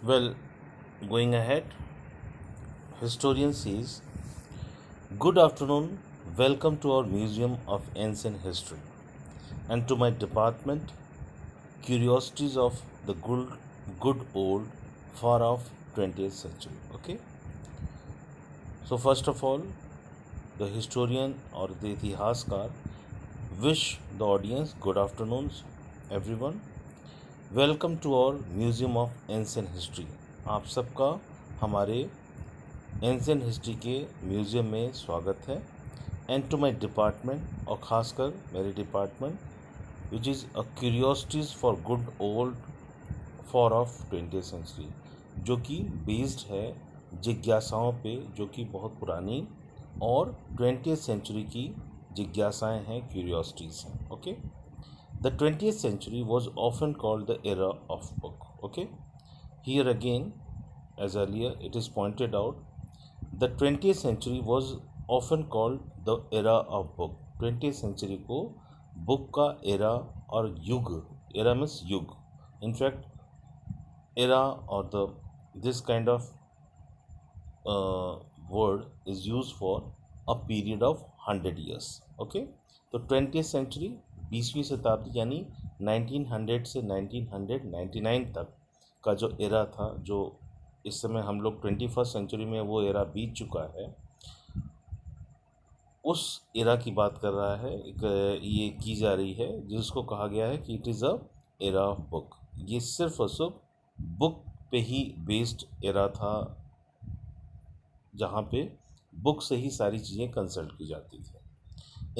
Well, going ahead, historian says, good afternoon, welcome to our Museum of Ancient History and to my department, Curiosities of the good old, far off 20th century. Okay, so first of all, the historian or the Itihaaskar wish the audience good afternoons, everyone. Welcome to our museum of ancient history. आप सबका हमारे ancient history के museum में स्वागत है। And to my department, और ख़ासकर मेरे department which is a curiosities for good old for of 20th century, जो कि बेस्ड है जिज्ञासाओं पे, जो कि बहुत पुरानी और 20th सेंचुरी की जिज्ञासाएं हैं, क्यूरियोसिटीज़ हैं। Okay, The 20th century was often called the era of book. Okay, here again, as earlier it is pointed out, the 20th century was often called the era of book. 20th century को book का era और युग, era means युग, in fact era or the this kind of word is used for a period of 100 years. Okay, तो 20th century 20वीं शताब्दी यानी 1900 से 1999 तक का जो एरा था, जो इस समय हम लोग 21st सेंचुरी में वो एरा बीत चुका है, उस एरा की बात कर रहा है, ये की जा रही है, जिसको कहा गया है कि it is a era of book. ये सिर्फ और सिर्फ बुक पे ही बेस्ड एरा था, जहाँ पे बुक से ही सारी चीज़ें कंसल्ट की जाती थी।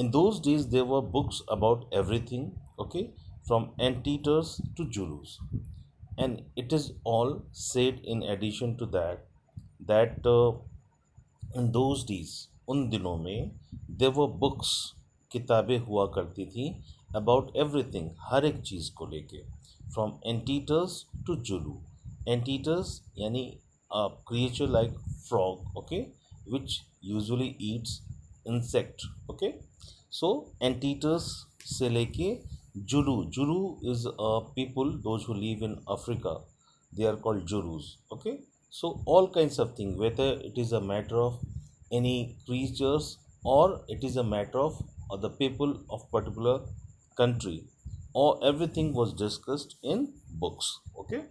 In those days, there were books about everything, okay, from anteaters to Zulus. And it is all said in addition to that in those days, उन दिनों में, there were books, किताबें हुआ करती थी, about everything, हर एक चीज़ को लेके, from anteaters to Zulu. Anteaters यानी a creature like frog, okay, which usually eats insect, okay. So anteaters से लेके Julu, Julu is people those who live in Africa, they are called Zulus. Okay, so all kinds of things, whether it is a matter of any creatures or it is a matter of the people of particular country, or everything was discussed in books. Okay,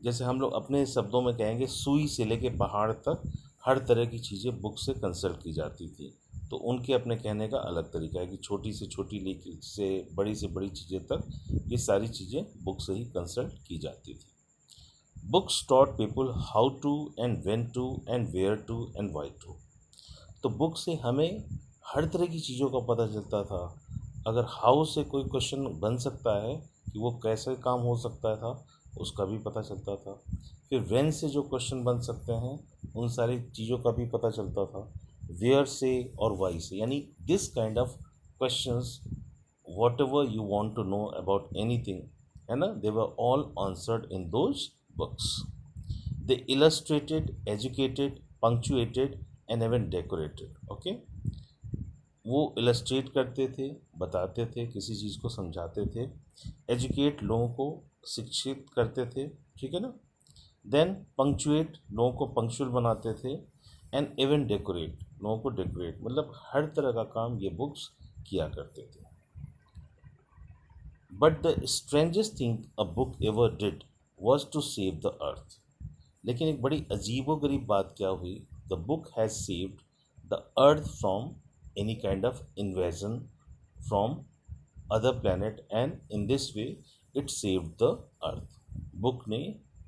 जैसे हम लोग अपने शब्दों में कहेंगे, सुई से लेके पहाड़ तक हर तरह की चीज़ें बुक से कंसल्ट की जाती थी। तो उनके अपने कहने का अलग तरीका है कि छोटी से छोटी लेके से बड़ी चीज़ें तक ये सारी चीज़ें बुक से ही कंसल्ट की जाती थी। Books taught people how to and when to and where to and why to. तो बुक से हमें हर तरह की चीज़ों का पता चलता था। अगर हाउ से कोई क्वेश्चन बन सकता है कि वो कैसे काम हो सकता था, उसका भी पता चलता था। फिर व्हेन से जो क्वेश्चन बन सकते हैं, उन सारी चीज़ों का भी पता चलता था। वेयर से और वाई से, यानी this kind of questions, whatever you want to know about anything, है ना, they were all answered in those books. They illustrated, educated, punctuated and even decorated. Okay, वो इलस्ट्रेट करते थे, बताते थे, किसी चीज़ को समझाते थे, एजुकेट, लोगों को शिक्षित करते थे, ठीक है ना, देन पंक्चुएट, लोगों को पंक्चुअल बनाते थे, एंड इवन डेकोरेट, लोगों को डेकोरेट, मतलब हर तरह का काम ये बुक्स किया करते थे। But the strangest thing a book ever did was to save the earth. लेकिन एक बड़ी अजीबोगरीब बात क्या हुई, the book has saved the earth from any kind of invasion from other planet, and in this way it saved the earth. Book ने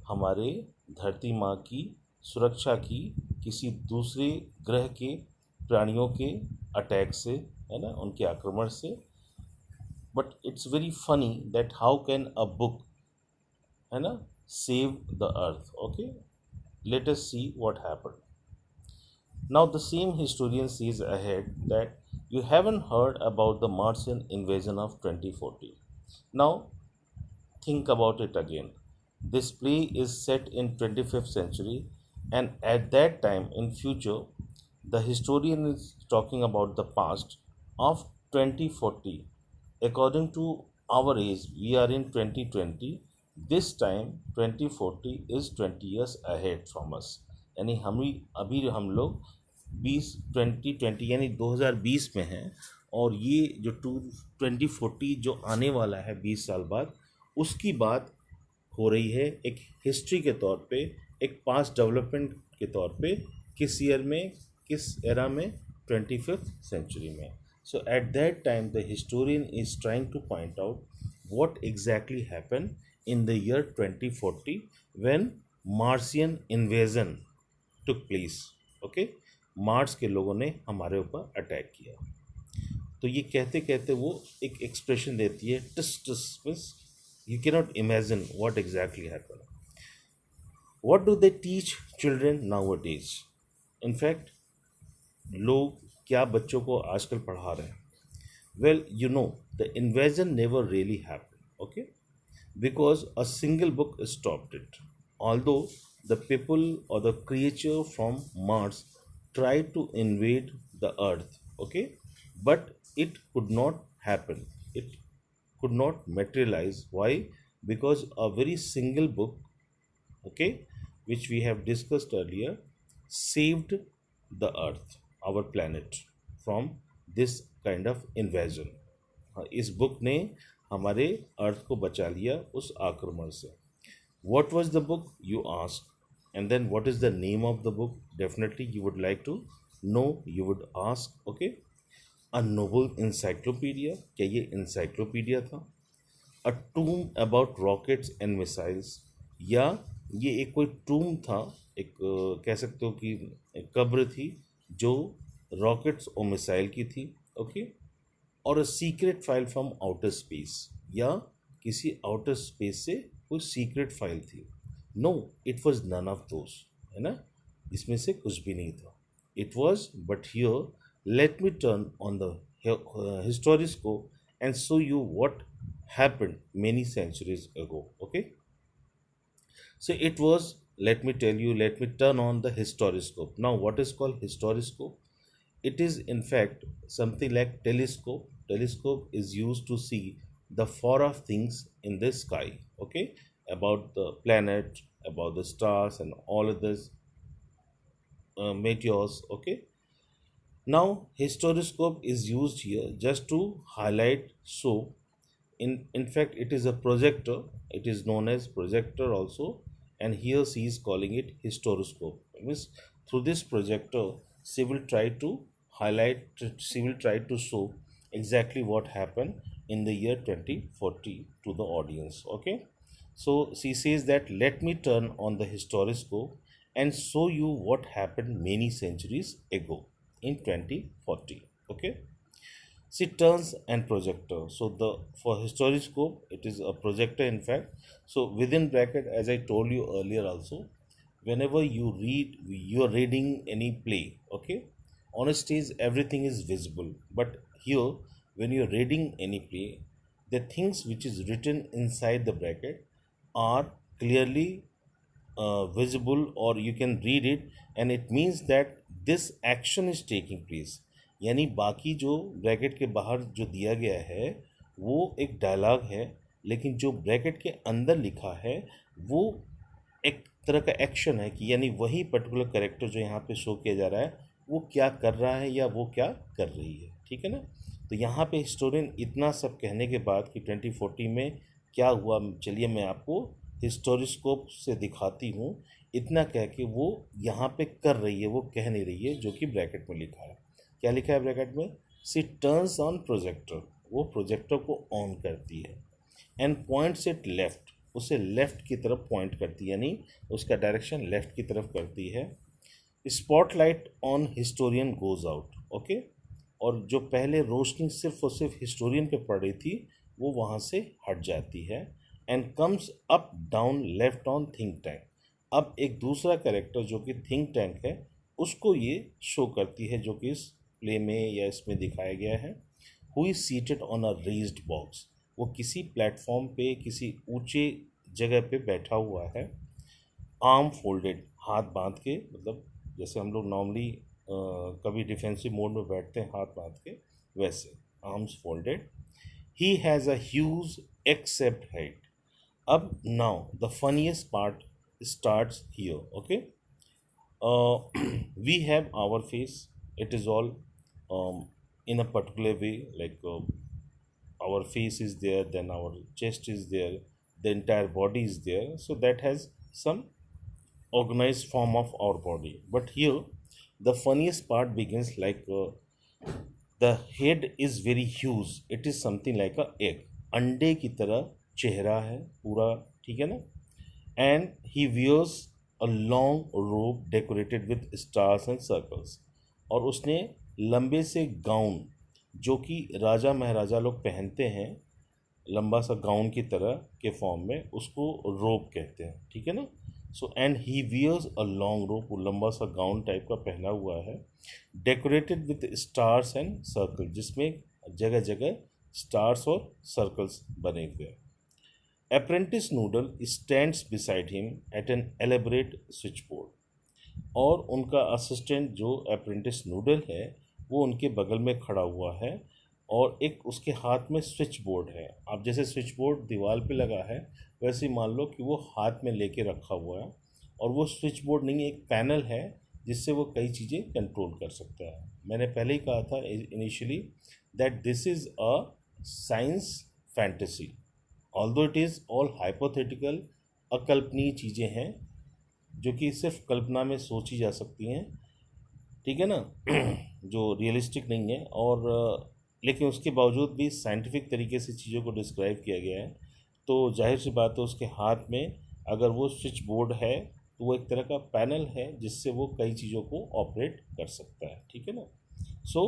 हमारे धरती माँ की सुरक्षा की किसी दूसरे ग्रह के प्राणियों के अटैक से, है ना, उनके आक्रमण से। But it's very funny that how can a book, है ना, save the earth. Okay, let us see what happened. Now the same historian says ahead that you haven't heard about the Martian invasion of 2040. Now think about it again. This play is set in 25th century, and at that time in future, the historian is talking about the past of 2040. According to our age, we are in 2020. This time 2040 is 20 years ahead from us. यानी हम ही अभी हम लोग 2020 यानी 2020 में हैं, और ये जो 2040 जो आने वाला है 20 साल बाद, उसकी बात हो रही है एक हिस्ट्री के तौर पे, एक पास्ट डेवलपमेंट के तौर पे, किस ईयर में, किस एरा में, 25th century में। So at that time the historian is trying to point out what exactly happened in the year 2040 when Martian invasion took place। Okay, Mars के लोगों ने हमारे ऊपर अटैक किया। तो ये कहते कहते वो एक एक्सप्रेशन देती है, tis tis means you can not imagine what exactly happen. What do they teach children nowadays? In fact लोग क्या बच्चों को आजकल पढ़ा रहे हैं? Well, you know, the invasion never really happened, okay? Because a single book stopped it. Although the people or the creature from Mars tried to invade the Earth, okay? But it could not happen. It could not materialize. Why? Because a very single book, okay, which we have discussed earlier, saved the Earth, our planet, from this kind of invasion। हाँ, इस book ने हमारे अर्थ को बचा लिया उस आक्रमण से। What was the book, you ask, and then what is the name of the book? Definitely you would like to know, you would ask, okay. A noble encyclopedia, क्या ये इंसाइक्लोपीडिया था? A tome about rockets and missiles, या ये एक कोई टूम था, एक कह सकते हो कि एक कब्र थी जो रॉकेट्स और मिसाइल की थी, ओके। और a secret file from outer space, या किसी आउटर स्पेस से कोई सीक्रेट फाइल थी? No, it was none of those, है ना, इसमें से कुछ भी नहीं था। It was, but here let me turn on the historiscope and show you what happened many centuries ago, okay? So it was, let me tell you, let me turn on the historiscope. Now what is called historiscope? It is in fact something like telescope. Telescope is used to see the far off things in the sky, okay, about the planet, about the stars and all of this meteors, okay. Now historiscope is used here just to highlight, so in fact it is a projector, it is known as projector also, and here she is calling it historiscope. It means through this projector she will try to highlight, she will try to show exactly what happened in the year 2040 to the audience, okay. So she says that let me turn on the historiscope and show you what happened many centuries ago in 2040, okay. See, turns and projector. So the for historiscope, it is a projector in fact. So within bracket, as I told you earlier also, whenever you read, you are reading any play, okay? On a stage, everything is visible. But here, when you are reading any play, the things which is written inside the bracket are clearly visible, or you can read it, and it means that this action is taking place। यानी बाकी जो bracket के बाहर जो दिया गया है वो एक डायलॉग है, लेकिन जो ब्रैकेट के अंदर लिखा है वो एक तरह का एक्शन है, कि यानी वही पर्टिकुलर कैरेक्टर जो यहाँ पे शो किया जा रहा है वो क्या कर रहा है या वो क्या कर रही है, ठीक है ना। तो यहाँ पे हिस्टोरियन इतना सब कहने के बाद कि 2040 में क्या हुआ, चलिए मैं आपको हिस्टोरिस्कोप से दिखाती हूँ। इतना कह के वो यहाँ पे कर रही है, वो कह नहीं रही है जो कि ब्रैकेट में लिखा है। क्या लिखा है ब्रैकेट में? सी टर्न्स ऑन प्रोजेक्टर, वो प्रोजेक्टर को ऑन करती है, एंड पॉइंट्स इट लेफ्ट, उसे लेफ्ट की तरफ पॉइंट करती है, यानी उसका डायरेक्शन लेफ्ट की तरफ करती है। Spotlight on historian goes out, okay. और जो पहले रोशनी सिर्फ और सिर्फ हिस्टोरियन पे पड़ रही थी वो वहाँ से हट जाती है, and comes up down left on think tank. अब एक दूसरा कैरेक्टर जो कि थिंक टैंक है उसको ये शो करती है, जो कि इस प्ले में या इसमें दिखाया गया है। Who is seated on a raised box, वो किसी प्लेटफॉर्म पे किसी ऊंचे जगह पे बैठा हुआ है। आर्म फोल्डेड, हाथ बांध के, मतलब जैसे हम लोग नॉर्मली कभी डिफेंसिव मोड में बैठते हैं हाथ बांध के, वैसे arms folded. He has a huge except head, अब now the funniest part starts here. Okay, uh, we have our face. It is all in a particular way, like our face is there, then our chest is there, the entire body is there. So that has some organized form of our body. But here, the funniest part begins like the head is very huge. It is something like a egg. अंडे की तरह चेहरा है पूरा, ठीक है ना? And he wears a long robe decorated with stars and circles. और उसने लंबे से गाउन जो कि राजा महाराजा लोग पहनते हैं, लंबा सा गाउन की तरह के फॉर्म में, उसको रोब कहते हैं, ठीक है ना? So and he wears a long robe, वो लंबा सा गाउन टाइप का पहना हुआ है, decorated with stars and circle, जिसमें जगह जगह स्टार्स और सर्कल्स बने हुए हैं. Apprentice noodle stands beside him at an elaborate switch board. और उनका असिस्टेंट जो अप्रेंटिस नूडल है वो उनके बगल में खड़ा हुआ है और एक उसके हाथ में स्विच बोर्ड है. आप जैसे स्विच बोर्ड दीवार पे लगा है वैसे ही मान लो कि वो हाथ में लेके रखा हुआ है, और वो स्विच बोर्ड नहीं, एक पैनल है जिससे वो कई चीज़ें कंट्रोल कर सकता है. मैंने पहले ही कहा था initially that this is a science fantasy, although it is all hypothetical, अकल्पनीय चीज़ें हैं जो कि सिर्फ कल्पना में सोची जा सकती हैं, ठीक है ना, जो रियलिस्टिक नहीं है. और लेकिन उसके बावजूद भी साइंटिफिक तरीके से चीज़ों को डिस्क्राइब किया गया है. तो जाहिर सी बात है उसके हाथ में अगर वो स्विच बोर्ड है तो वो एक तरह का पैनल है जिससे वो कई चीज़ों को ऑपरेट कर सकता है, ठीक है ना. So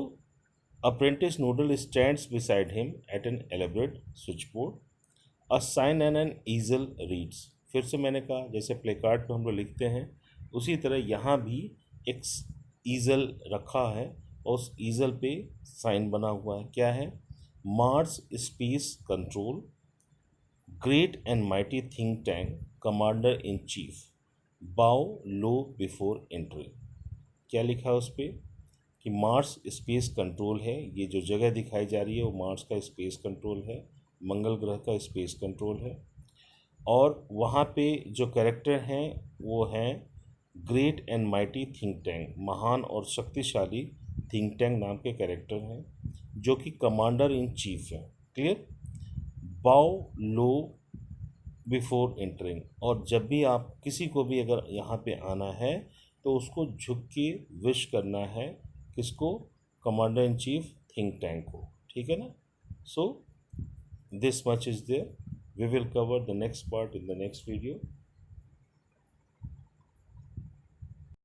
apprentice noodle stands beside him at an elaborate switch board. A sign and an easel reads. फिर से मैंने कहा जैसे प्ले कार्ड पर हम लोग लिखते हैं उसी तरह यहाँ भी एक ईजल रखा है और उस ईजल पे साइन बना हुआ है. क्या है? Mars space control great and mighty think tank commander in chief बाउ लो बिफोर एंट्री. क्या लिखा है उस पर? कि मार्स स्पेस कंट्रोल है. ये जो जगह दिखाई जा रही है वो मार्स का स्पेस कंट्रोल है, मंगल ग्रह का स्पेस कंट्रोल है. और वहाँ पे जो कैरेक्टर हैं वो हैं great and mighty think tank, महान और शक्तिशाली थिंक टैंक नाम के कैरेक्टर हैं जो कि कमांडर इन चीफ हैं. क्लियर? बाउ लो बिफोर एंटरिंग. और जब भी आप किसी को भी अगर यहाँ पे आना है तो उसको झुक के विश करना है. किसको? Commander in chief think tank को, ठीक है ना. सो this much is there. We will cover the next part in the next video.